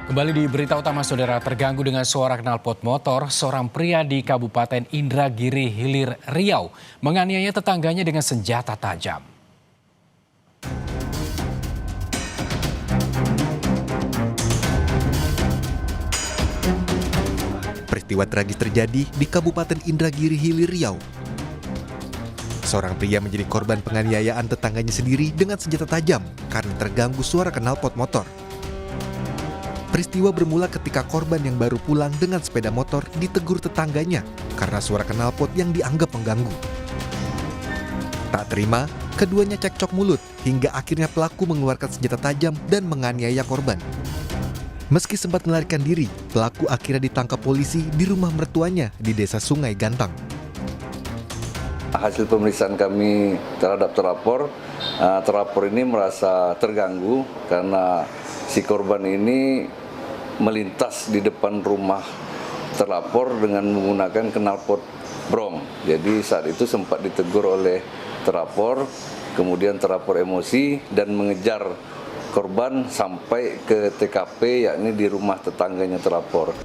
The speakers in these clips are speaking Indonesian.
Kembali di berita utama, saudara, terganggu dengan suara knalpot motor, seorang pria di Kabupaten Indragiri Hilir Riau menganiaya tetangganya dengan senjata tajam. Peristiwa tragis terjadi di Kabupaten Indragiri Hilir Riau. Seorang pria menjadi korban penganiayaan tetangganya sendiri dengan senjata tajam karena terganggu suara knalpot motor. Peristiwa bermula ketika korban yang baru pulang dengan sepeda motor ditegur tetangganya karena suara knalpot yang dianggap mengganggu. Tak terima, keduanya cekcok mulut hingga akhirnya pelaku mengeluarkan senjata tajam dan menganiaya korban. Meski sempat melarikan diri, pelaku akhirnya ditangkap polisi di rumah mertuanya di Desa Sungai Gantang. Hasil pemeriksaan kami terhadap terlapor ini merasa terganggu karena si korban ini melintas di depan rumah terlapor dengan menggunakan knalpot brom. Jadi saat itu sempat ditegur oleh terlapor, kemudian terlapor emosi dan mengejar korban sampai ke TKP, yakni di rumah tetangganya terlapor.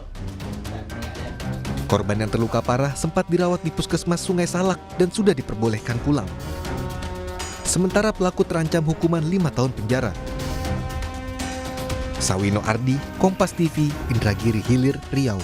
Korban yang terluka parah sempat dirawat di Puskesmas Sungai Salak dan sudah diperbolehkan pulang. Sementara pelaku terancam hukuman 5 tahun penjara. Sawino Ardi, Kompas TV, Indragiri Hilir, Riau.